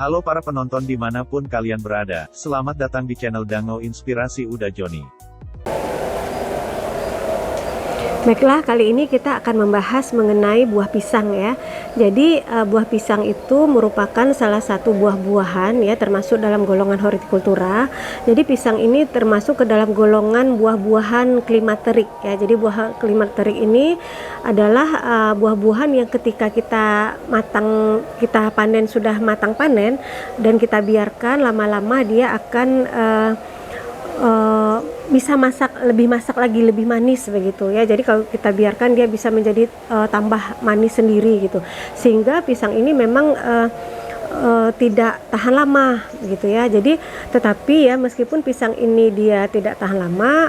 Halo para penonton dimanapun kalian berada, selamat datang di channel Dango Inspirasi Uda Joni. Baiklah, kali ini kita akan membahas mengenai buah pisang ya. Jadi buah pisang itu merupakan salah satu buah-buahan ya, termasuk dalam golongan hortikultura. Jadi pisang ini termasuk ke dalam golongan buah-buahan klimaterik ya. Jadi buah klimaterik ini adalah buah-buahan yang ketika kita panen, sudah matang panen dan kita biarkan lama-lama dia akan bisa lebih manis begitu ya. Jadi kalau kita biarkan dia bisa menjadi tambah manis sendiri gitu, sehingga pisang ini memang tidak tahan lama gitu ya. Jadi tetapi ya, meskipun pisang ini dia tidak tahan lama,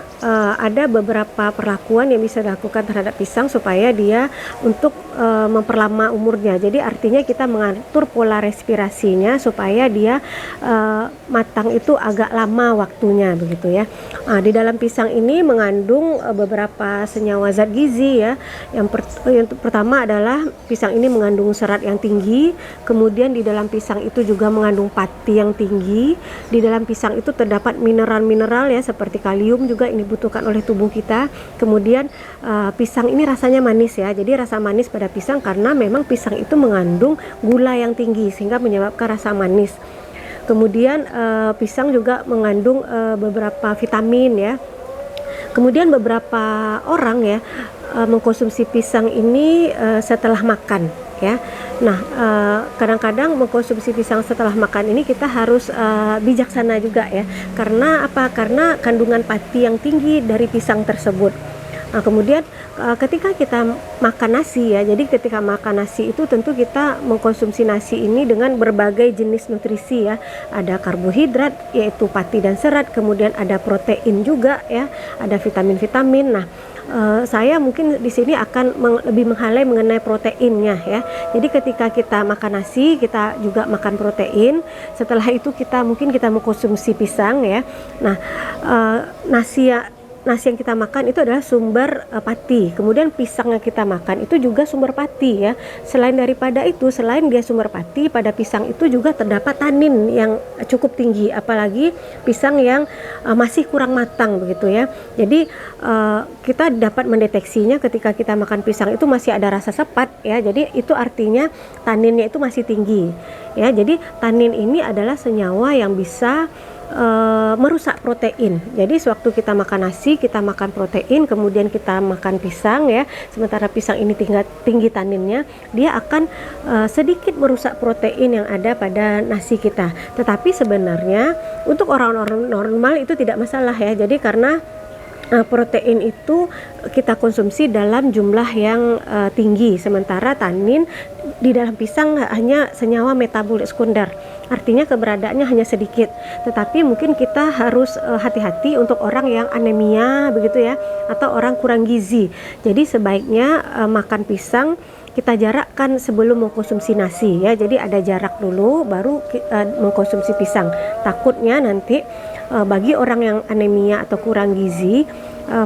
ada beberapa perlakuan yang bisa dilakukan terhadap pisang supaya dia untuk memperlama umurnya. Jadi artinya kita mengatur pola respirasinya supaya dia matang itu agak lama waktunya begitu ya. Di dalam pisang ini mengandung beberapa senyawa zat gizi ya. Yang pertama adalah pisang ini mengandung serat yang tinggi, kemudian di dalam pisang itu juga mengandung pati yang tinggi. Di dalam pisang itu terdapat mineral-mineral ya, seperti kalium juga ini dibutuhkan oleh tubuh kita. Kemudian pisang ini rasanya manis ya. Jadi rasa manis pada pisang karena memang pisang itu mengandung gula yang tinggi sehingga menyebabkan rasa manis. Kemudian pisang juga mengandung beberapa vitamin ya. Kemudian beberapa orang ya mengkonsumsi pisang ini setelah makan ya. Nah, kadang-kadang mengkonsumsi pisang setelah makan ini kita harus bijaksana juga ya. Karena apa? Karena kandungan pati yang tinggi dari pisang tersebut. Nah, kemudian ketika kita makan nasi ya, jadi ketika makan nasi itu tentu kita mengkonsumsi nasi ini dengan berbagai jenis nutrisi ya. Ada karbohidrat yaitu pati dan serat, kemudian ada protein juga ya, ada vitamin-vitamin. Nah, saya mungkin di sini akan lebih meng-highlight mengenai proteinnya ya. Jadi ketika kita makan nasi, kita juga makan protein. Setelah itu kita mengkonsumsi pisang ya. Nah, nasi yang kita makan itu adalah sumber pati. Kemudian pisang yang kita makan itu juga sumber pati ya. Selain daripada itu, selain dia sumber pati, pada pisang itu juga terdapat tanin yang cukup tinggi, apalagi pisang yang masih kurang matang begitu ya. Jadi kita dapat mendeteksinya ketika kita makan pisang itu masih ada rasa sepat ya. Jadi itu artinya taninnya itu masih tinggi ya. Jadi tanin ini adalah senyawa yang bisa merusak protein. Jadi sewaktu kita makan nasi, kita makan protein, kemudian kita makan pisang ya, sementara pisang ini tinggi taninnya, dia akan sedikit merusak protein yang ada pada nasi kita. Tetapi sebenarnya untuk orang-orang normal itu tidak masalah ya. Jadi karena protein itu kita konsumsi dalam jumlah yang tinggi, sementara tanin di dalam pisang hanya senyawa metabolit sekunder, artinya keberadaannya hanya sedikit. Tetapi mungkin kita harus hati-hati untuk orang yang anemia begitu ya, atau orang kurang gizi. Jadi sebaiknya makan pisang kita jarakkan sebelum mengkonsumsi nasi ya. Jadi ada jarak dulu baru mengkonsumsi pisang. Takutnya nanti bagi orang yang anemia atau kurang gizi,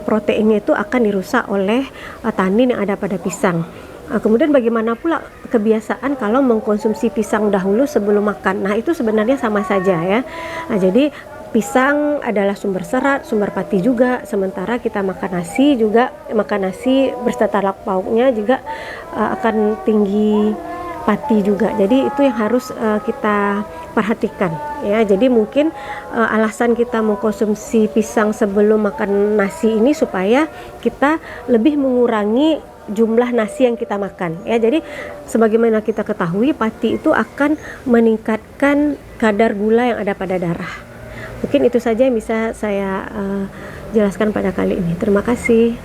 proteinnya itu akan dirusak oleh tanin yang ada pada pisang. Kemudian bagaimana pula kebiasaan kalau mengkonsumsi pisang dahulu sebelum makan? Nah, itu sebenarnya sama saja ya. Nah, jadi pisang adalah sumber serat, sumber pati juga, sementara kita makan nasi berserta lauk pauknya juga akan tinggi pati juga. Jadi itu yang harus kita perhatikan ya. Jadi mungkin alasan kita mengkonsumsi pisang sebelum makan nasi ini supaya kita lebih mengurangi jumlah nasi yang kita makan ya. Jadi sebagaimana kita ketahui, pati itu akan meningkatkan kadar gula yang ada pada darah. Mungkin itu saja yang bisa saya jelaskan pada kali ini. Terima kasih.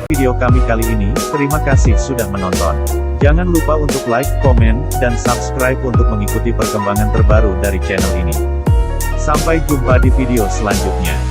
Video kami kali ini, terima kasih sudah menonton. Jangan lupa untuk like, komen, dan subscribe untuk mengikuti perkembangan terbaru dari channel ini. Sampai jumpa di video selanjutnya.